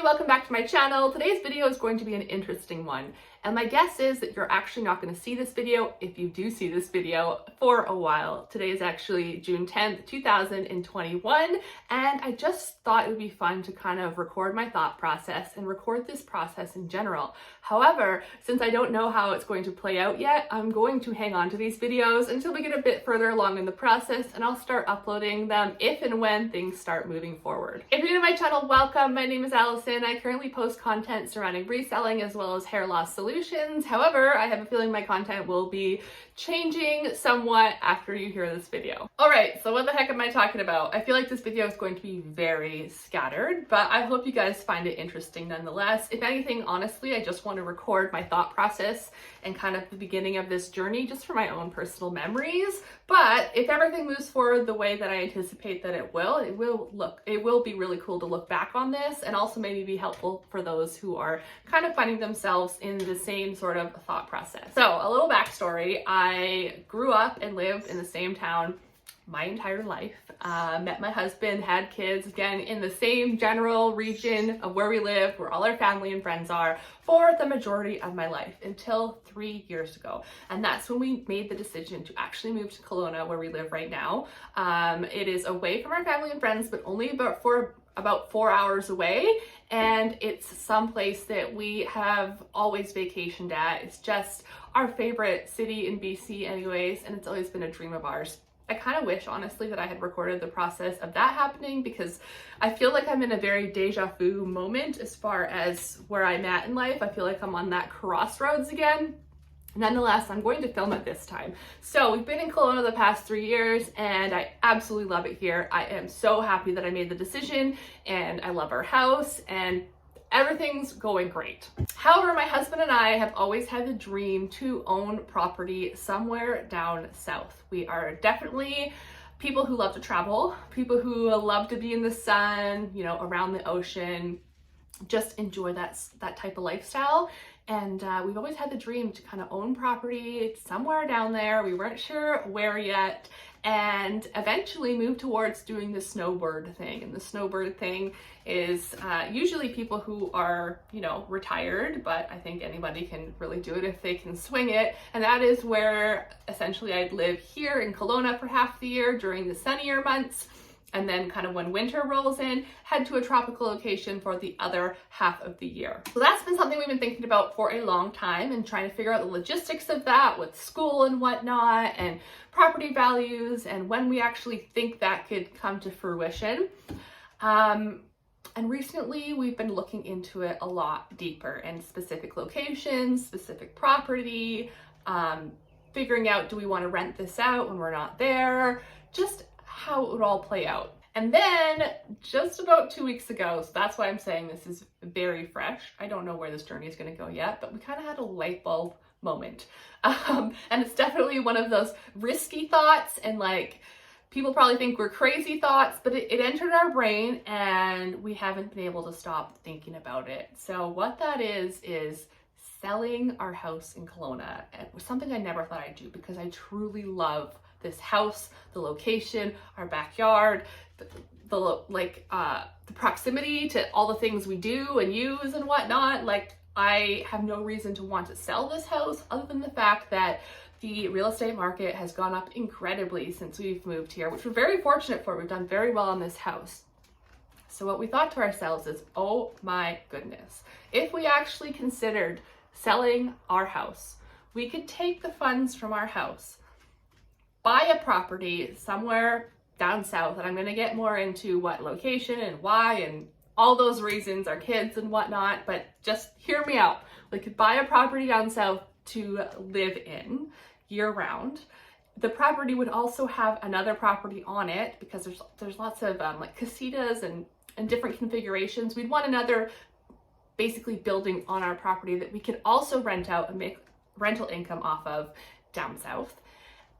welcome back to my channel. Today's video is going to be an interesting one, and my guess is that you're actually not going to see this video, if you do see this video, for a while. Today is actually June 10th, 2021, and I just thought it would be fun to kind of record my thought process and record this process in general. However, since I don't know how it's going to play out yet, I'm going to hang on to these videos until we get a bit further along in the process, and I'll start uploading them if and when things start moving forward. If you're new to my channel, welcome. My name is Allison. I currently post content surrounding reselling as well as hair loss solutions. However, I have a feeling my content will be changing somewhat after you hear this video. All right, so what the heck am I talking about? I feel like this video is going to be very scattered, but I hope you guys find it interesting nonetheless. If anything, honestly, I just want to record my thought process and kind of the beginning of this journey just for my own personal memories. But if everything moves forward the way that I anticipate that it will be really cool to look back on this, and also maybe be helpful for those who are kind of finding themselves in the same sort of thought process. So a little backstory: I grew up and lived in the same town my entire life. Met my husband, had kids, again, in the same general region of where we live, where all our family and friends are, for the majority of my life until 3 years ago. And that's when we made the decision to actually move to Kelowna, where we live right now. It is away from our family and friends, but only about 4 hours away. And it's someplace that we have always vacationed at. It's just our favorite city in BC anyways, and it's always been a dream of ours. I kind of wish, honestly, that I had recorded the process of that happening, because I feel like I'm in a very deja vu moment as far as where I'm at in life. I feel like I'm on that crossroads again. Nonetheless, I'm going to film it this time. So we've been in Kelowna the past 3 years, and I absolutely love it here. I am so happy that I made the decision, and I love our house, and everything's going great. However, my husband and I have always had the dream to own property somewhere down south. We are definitely people who love to travel, people who love to be in the sun, you know, around the ocean, just enjoy that type of lifestyle. And we've always had the dream to kind of own property somewhere down there. We weren't sure where yet, and eventually moved towards doing the snowbird thing. And the snowbird thing is usually people who are, you know, retired, but I think anybody can really do it if they can swing it. And that is where essentially I'd live here in Kelowna for half the year during the sunnier months, and then kind of when winter rolls in, head to a tropical location for the other half of the year. So that's been something we've been thinking about for a long time, and trying to figure out the logistics of that with school and whatnot, and property values, and when we actually think that could come to fruition. And recently we've been looking into it a lot deeper, and specific locations, specific property, figuring out, do we want to rent this out when we're not there, just how it would all play out. And then just about 2 weeks ago, so that's why I'm saying this is very fresh. I don't know where this journey is going to go yet, but we kind of had a light bulb moment. And it's definitely one of those risky thoughts, and like, people probably think we're crazy thoughts, but it entered our brain and we haven't been able to stop thinking about it. So what that is selling our house in Kelowna. It was something I never thought I'd do, because I truly love this house, the location, our backyard, the proximity to all the things we do and use and whatnot. Like, I have no reason to want to sell this house other than the fact that the real estate market has gone up incredibly since we've moved here, which we're very fortunate for. We've done very well on this house. So what we thought to ourselves is, oh my goodness, if we actually considered selling our house, we could take the funds from our house, buy a property somewhere down south, and I'm going to get more into what location and why and all those reasons, our kids and whatnot, but just hear me out. We could buy a property down south to live in year round. The property would also have another property on it, because there's lots of like casitas and different configurations. We'd want another basically building on our property that we could also rent out and make rental income off of down south.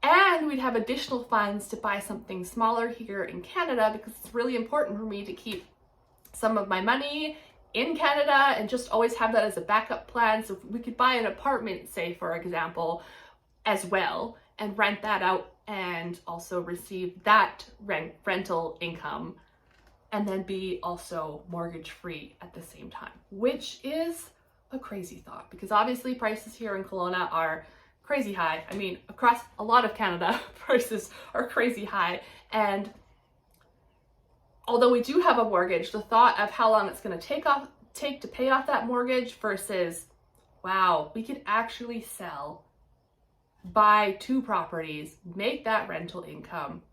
And we'd have additional funds to buy something smaller here in Canada, because it's really important for me to keep some of my money in Canada and just always have that as a backup plan. So we could buy an apartment, say, for example, as well, and rent that out, and also receive that rental income and then be also mortgage free at the same time, which is a crazy thought because obviously prices here in Kelowna are crazy high. I mean, across a lot of Canada, prices are crazy high. And although we do have a mortgage, the thought of how long it's going to take to pay off that mortgage versus, wow, we could actually sell, buy 2 properties, make that rental income,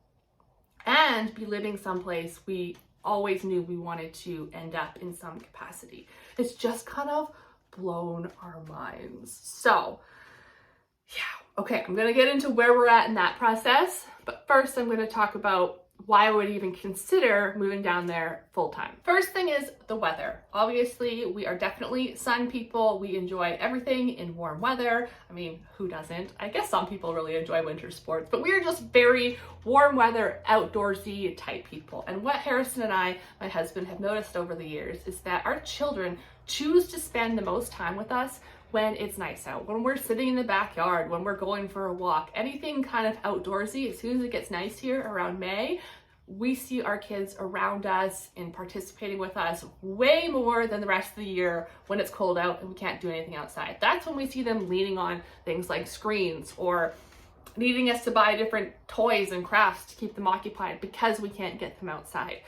and be living someplace we always knew we wanted to end up in some capacity. It's just kind of blown our minds. So yeah, okay, I'm gonna get into where we're at in that process, but first I'm gonna talk about why I would even consider moving down there full time. First thing is the weather. Obviously, we are definitely sun people. We enjoy everything in warm weather. I mean, who doesn't? I guess some people really enjoy winter sports, but we are just very warm weather, outdoorsy type people. And what Harrison and I, my husband, have noticed over the years is that our children choose to spend the most time with us when it's nice out, when we're sitting in the backyard, when we're going for a walk, anything kind of outdoorsy. As soon as it gets nice here around May, we see our kids around us and participating with us way more than the rest of the year when it's cold out and we can't do anything outside. That's when we see them leaning on things like screens or needing us to buy different toys and crafts to keep them occupied because we can't get them outside.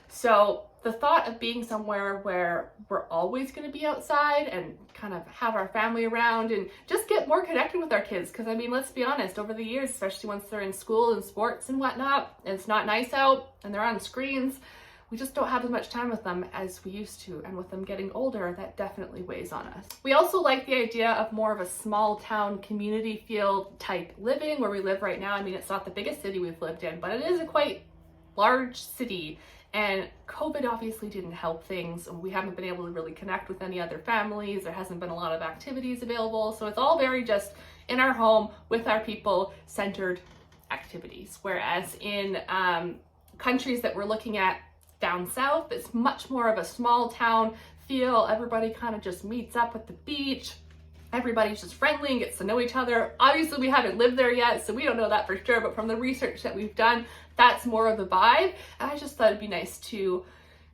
So the thought of being somewhere where we're always going to be outside and kind of have our family around and just get more connected with our kids. Because I mean, let's be honest, over the years, especially once they're in school and sports and whatnot, and it's not nice out and they're on screens, we just don't have as much time with them as we used to. And with them getting older, that definitely weighs on us. We also like the idea of more of a small town community feel type living where we live right now. I mean, it's not the biggest city we've lived in, but it is a quite large city. And COVID obviously didn't help things. We haven't been able to really connect with any other families. There hasn't been a lot of activities available. So it's all very just in our home with our people centered activities. Whereas in countries that we're looking at down south, it's much more of a small town feel. Everybody kind of just meets up at the beach. Everybody's just friendly and gets to know each other. Obviously, we haven't lived there yet, so we don't know that for sure, but from the research that we've done, that's more of the vibe. And I just thought it'd be nice to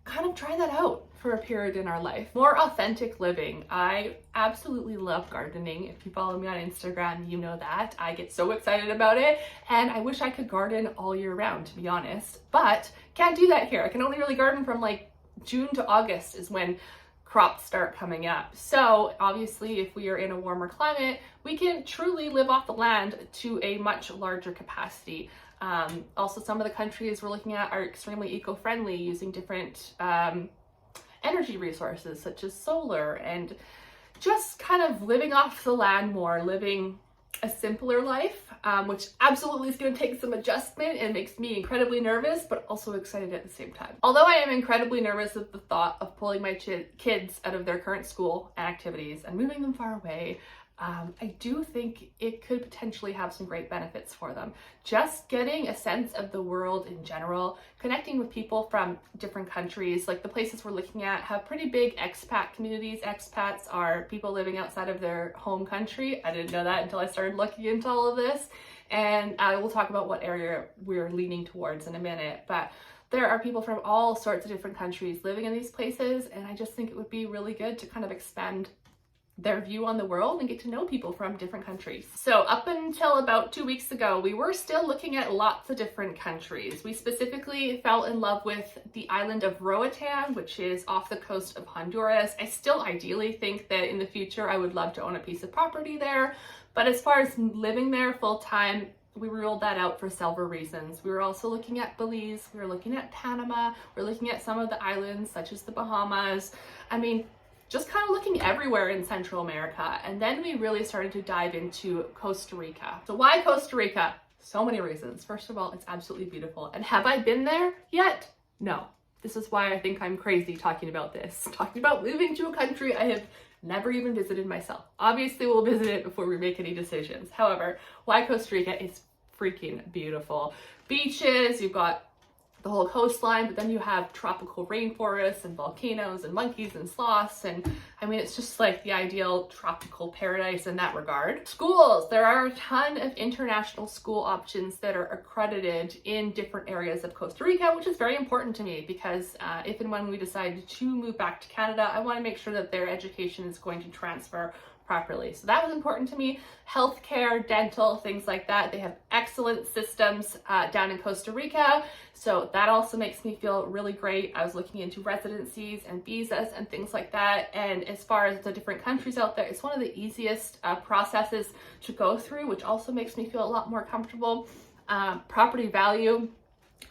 kind of try that out for a period in our life. More authentic living. I absolutely love gardening. If you follow me on Instagram, you know that. I get so excited about it, and I wish I could garden all year round, to be honest, but can't do that here. I can only really garden from like June to August is when crops start coming up. So obviously, if we are in a warmer climate, we can truly live off the land to a much larger capacity. Also, some of the countries we're looking at are extremely eco-friendly, using different energy resources such as solar, and just kind of living off the land more, living a simpler life, which absolutely is going to take some adjustment and makes me incredibly nervous, but also excited at the same time. Although I am incredibly nervous at the thought of pulling my kids out of their current school and activities and moving them far away, I do think it could potentially have some great benefits for them. Just getting a sense of the world in general, connecting with people from different countries, like the places we're looking at have pretty big expat communities. Expats are people living outside of their home country. I didn't know that until I started looking into all of this. And I will talk about what area we're leaning towards in a minute. But there are people from all sorts of different countries living in these places. And I just think it would be really good to kind of expand their view on the world and get to know people from different countries. So up until about 2 weeks ago, we were still looking at lots of different countries. We specifically fell in love with the island of Roatan, which is off the coast of Honduras. I still ideally think that in the future, I would love to own a piece of property there. But as far as living there full time, we ruled that out for several reasons. We were also looking at Belize, we were looking at Panama, we were looking at some of the islands such as the Bahamas. I mean, just kind of looking everywhere in Central America. And then we really started to dive into Costa Rica. So why Costa Rica? So many reasons. First of all, it's absolutely beautiful. And have I been there yet? No. This is why I think I'm crazy talking about this. Talking about moving to a country I have never even visited myself. Obviously, we'll visit it before we make any decisions. However, why Costa Rica? It's freaking beautiful. Beaches, you've got the whole coastline, but then you have tropical rainforests and volcanoes and monkeys and sloths, and I mean, it's just like the ideal tropical paradise in that regard. Schools, there are a ton of international school options that are accredited in different areas of Costa Rica, which is very important to me because if and when we decide to move back to Canada, I want to make sure that their education is going to transfer properly. So that was important to me. Healthcare, dental, things like that. They have excellent systems down in Costa Rica. So that also makes me feel really great. I was looking into residencies and visas and things like that. And as far as the different countries out there, it's one of the easiest processes to go through, which also makes me feel a lot more comfortable. Property value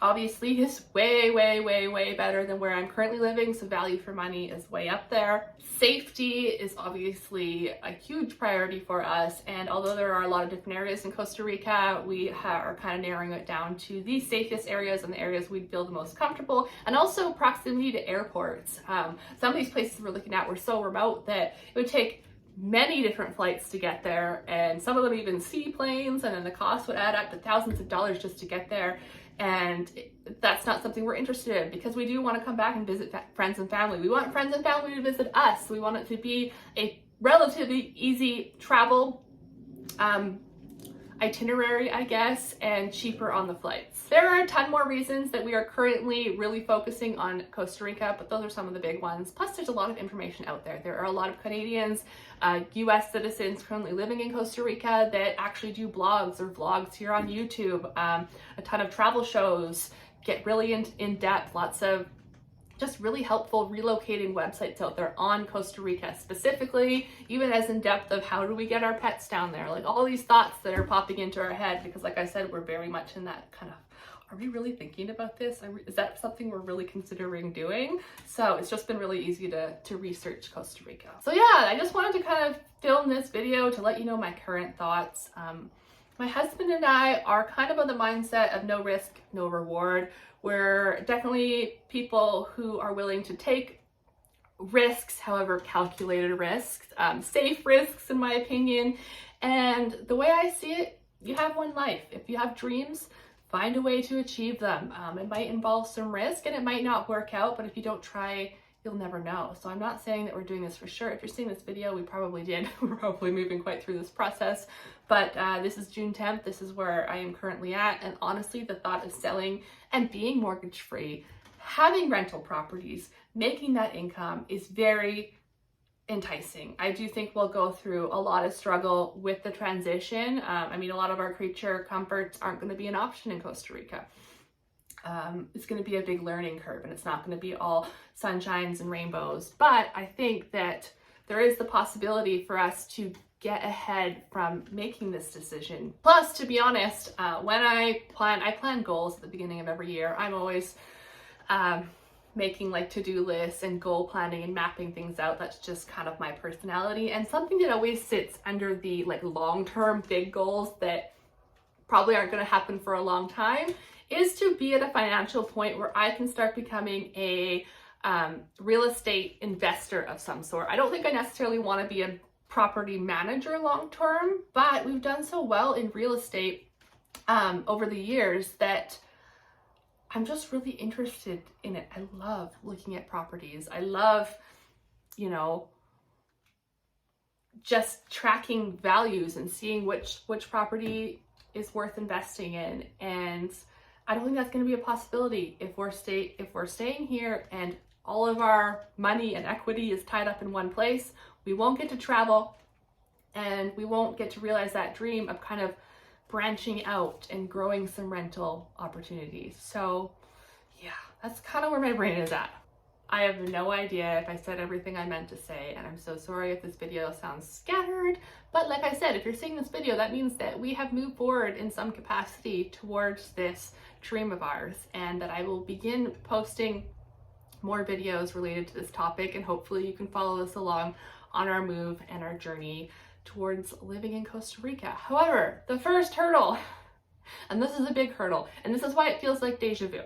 obviously is way better than where I'm currently living, so value for money is way up there. Safety is obviously a huge priority for us, and although there are a lot of different areas in Costa Rica, we are kind of narrowing it down to the safest areas and the areas we'd feel the most comfortable, and also proximity to airports. Some of these places we're looking at were so remote that it would take many different flights to get there, and some of them even seaplanes, and then the cost would add up to thousands of dollars just to get there. And that's not something we're interested in because we do want to come back and visit friends and family. We want friends and family to visit us. We want it to be a relatively easy travel itinerary, I guess, and cheaper on the flights. There are a ton more reasons that we are currently really focusing on Costa Rica, but those are some of the big ones. Plus, there's a lot of information out there. There are a lot of Canadians, US citizens currently living in Costa Rica that actually do blogs or vlogs here on YouTube. A ton of travel shows get really in depth, lots of just really helpful relocating websites out there on Costa Rica specifically, even as in depth of how do we get our pets down there, like all these thoughts that are popping into our head, because like I said, we're very much in that kind of, are we really thinking about this? Is that something we're really considering doing? So it's just been really easy to research Costa Rica. So yeah, I just wanted to kind of film this video to let you know my current thoughts. My husband and I are kind of on the mindset of no risk, no reward. We're definitely people who are willing to take risks, however calculated risks, safe risks in my opinion. And the way I see it, you have one life. If you have dreams, find a way to achieve them. It might involve some risk and it might not work out, but if you don't try, you'll never know. So I'm not saying that we're doing this for sure. If you're seeing this video, we probably did. We're probably moving quite through this process, but this is June 10th. This is where I am currently at. And honestly, the thought of selling and being mortgage free, having rental properties, making that income is very enticing. I do think we'll go through a lot of struggle with the transition. I mean, a lot of our creature comforts aren't going to be an option in Costa Rica. It's going to be a big learning curve, and it's not going to be all sunshines and rainbows. But I think that there is the possibility for us to get ahead from making this decision. Plus, to be honest, when I plan goals at the beginning of every year. I'm always making like to-do lists and goal planning and mapping things out. That's just kind of my personality, and something that always sits under the like long-term big goals that probably aren't going to happen for a long time is to be at a financial point where I can start becoming a real estate investor of some sort. I don't think I necessarily want to be a property manager long term, but we've done so well in real estate over the years that I'm just really interested in it. I love looking at properties. I love, you know, just tracking values and seeing which property is worth investing in. And I don't think that's going to be a possibility if we're staying here and all of our money and equity is tied up in one place. We won't get to travel, and we won't get to realize that dream of kind of branching out and growing some rental opportunities. So yeah, that's kind of where my brain is at. I have no idea if I said everything I meant to say, and I'm so sorry if this video sounds scattered, but like I said, if you're seeing this video, that means that we have moved forward in some capacity towards this dream of ours, and that I will begin posting more videos related to this topic, and hopefully you can follow us along on our move and our journey towards living in Costa Rica. However, the first hurdle, and this is a big hurdle, and this is why it feels like deja vu.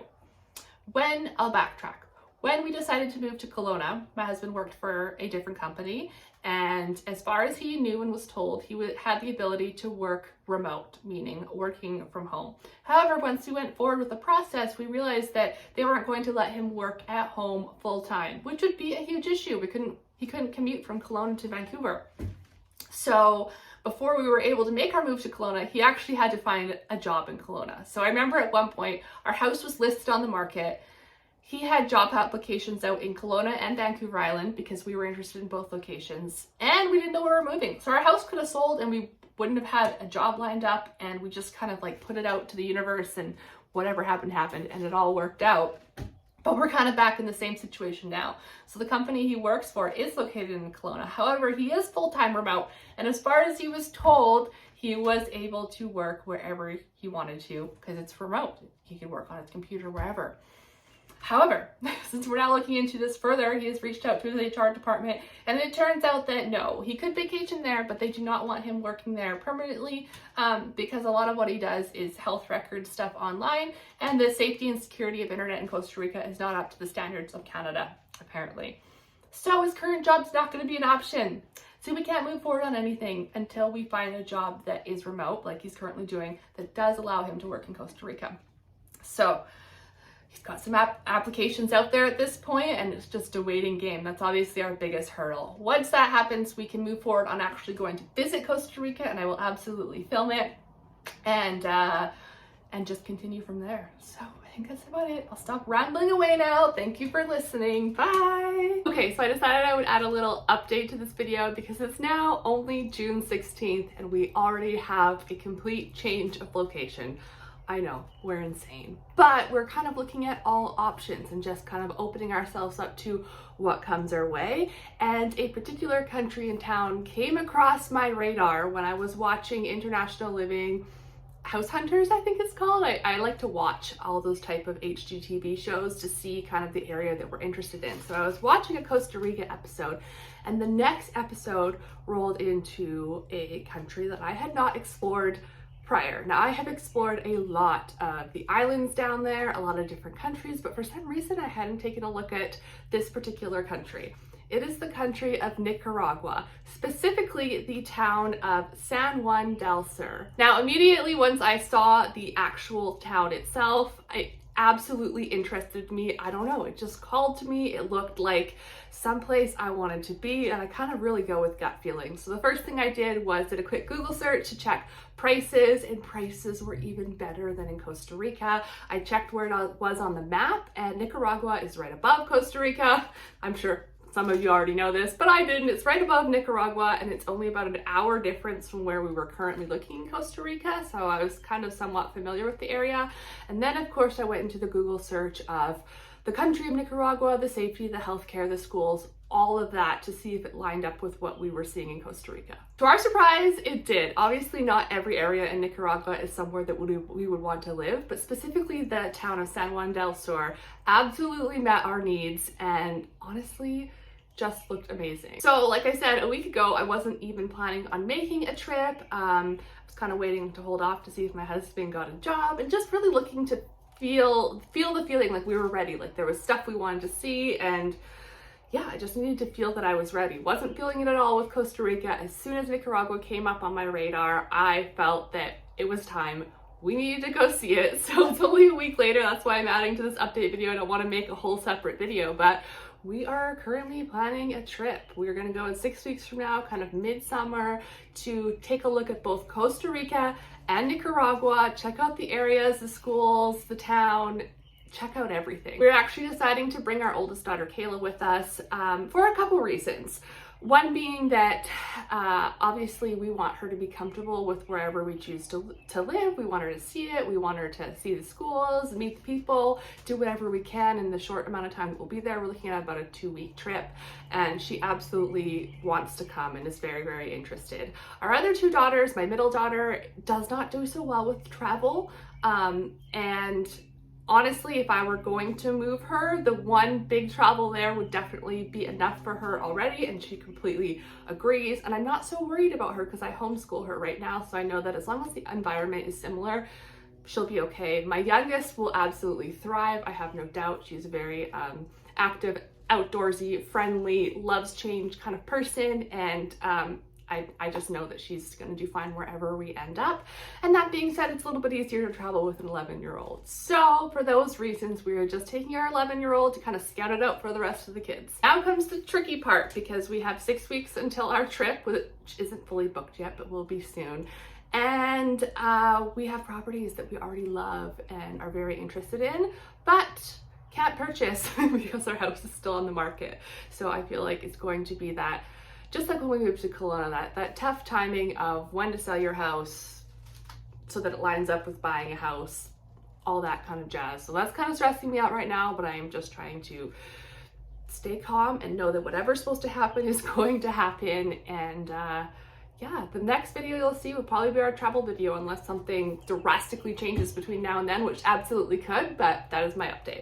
I'll backtrack. When we decided to move to Kelowna, my husband worked for a different company, and as far as he knew and was told, had the ability to work remote, meaning working from home. However, once we went forward with the process, we realized that they weren't going to let him work at home full time, which would be a huge issue. He couldn't commute from Kelowna to Vancouver. So before we were able to make our move to Kelowna, he actually had to find a job in Kelowna. So I remember at one point, our house was listed on the market. He had job applications out in Kelowna and Vancouver Island because we were interested in both locations, and we didn't know where we were moving. So our house could have sold and we wouldn't have had a job lined up, and we just kind of like put it out to the universe, and whatever happened, and it all worked out. But we're kind of back in the same situation now. So the company he works for is located in Kelowna. However, he is full-time remote, and as far as he was told, he was able to work wherever he wanted to because it's remote. He could work on his computer wherever. However, since we're now looking into this further, he has reached out to his HR department, and it turns out that no, he could vacation there, but they do not want him working there permanently because a lot of what he does is health record stuff online, and the safety and security of internet in Costa Rica is not up to the standards of Canada, apparently. So his current job's not going to be an option. So we can't move forward on anything until we find a job that is remote, like he's currently doing, that does allow him to work in Costa Rica. So he's got some applications out there at this point, and it's just a waiting game. That's obviously our biggest hurdle. Once that happens, we can move forward on actually going to visit Costa Rica, and I will absolutely film it and just continue from there. So I think that's about it. I'll stop rambling away now. Thank you for listening. Bye. Okay, so I decided I would add a little update to this video because it's now only June 16th and we already have a complete change of location. I know, we're insane. But we're kind of looking at all options and just kind of opening ourselves up to what comes our way. And a particular country and town came across my radar when I was watching International Living House Hunters, I think it's called. I like to watch all those type of HGTV shows to see kind of the area that we're interested in. So I was watching a Costa Rica episode, and the next episode rolled into a country that I had not explored prior. Now, I have explored a lot of the islands down there, a lot of different countries, but for some reason I hadn't taken a look at this particular country. It is the country of Nicaragua, specifically the town of San Juan del Sur. Now, immediately once I saw the actual town itself, it absolutely interested me. I don't know, it just called to me. It looked like someplace I wanted to be, and I kind of really go with gut feeling. So the first thing I did was did a quick Google search to check prices, and prices were even better than in Costa Rica. I checked where it was on the map, and Nicaragua is right above Costa Rica. I'm sure some of you already know this, but I didn't. It's right above Nicaragua, and it's only about an hour difference from where we were currently looking in Costa Rica, so I was kind of somewhat familiar with the area. And then, of course, I went into the Google search of the country of Nicaragua, the safety, the healthcare, the schools, all of that to see if it lined up with what we were seeing in Costa Rica. To our surprise, it did. Obviously, not every area in Nicaragua is somewhere that we would want to live, but specifically the town of San Juan del Sur absolutely met our needs, and honestly, just looked amazing. So like I said, a week ago, I wasn't even planning on making a trip. I was kind of waiting to hold off to see if my husband got a job, and just really looking to feel the feeling like we were ready, like there was stuff we wanted to see, and yeah, I just needed to feel that I was ready. Wasn't feeling it at all with Costa Rica. As soon as Nicaragua came up on my radar, I felt that it was time. We needed to go see it. So it's only a week later. That's why I'm adding to this update video. I don't want to make a whole separate video, but we are currently planning a trip. We're going to go in 6 weeks from now, kind of midsummer, to take a look at both Costa Rica and Nicaragua, check out the areas, the schools, the town, check out everything. We're actually deciding to bring our oldest daughter Kayla with us for a couple reasons. One being that obviously we want her to be comfortable with wherever we choose to live. We want her to see it. We want her to see the schools, meet the people, do whatever we can in the short amount of time that we'll be there. We're looking at about a 2-week trip, and she absolutely wants to come and is very, very interested. Our other 2 daughters, my middle daughter does not do so well with travel, and honestly, if I were going to move her, the one big travel there would definitely be enough for her already, and she completely agrees. And I'm not so worried about her because I homeschool her right now, so I know that as long as the environment is similar, she'll be okay. My youngest will absolutely thrive, I have no doubt. She's very active, outdoorsy, friendly, loves change kind of person, and I just know that she's going to do fine wherever we end up. And that being said, it's a little bit easier to travel with an 11-year-old. So for those reasons, we are just taking our 11-year-old to kind of scout it out for the rest of the kids. Now comes the tricky part, because we have 6 weeks until our trip, which isn't fully booked yet, but will be soon. And we have properties that we already love and are very interested in, but can't purchase because our house is still on the market. So I feel like it's going to be that, just like when we moved to Kelowna, that tough timing of when to sell your house so that it lines up with buying a house, all that kind of jazz. So that's kind of stressing me out right now, but I am just trying to stay calm and know that whatever's supposed to happen is going to happen. And yeah, the next video you'll see will probably be our travel video, unless something drastically changes between now and then, which absolutely could, but that is my update.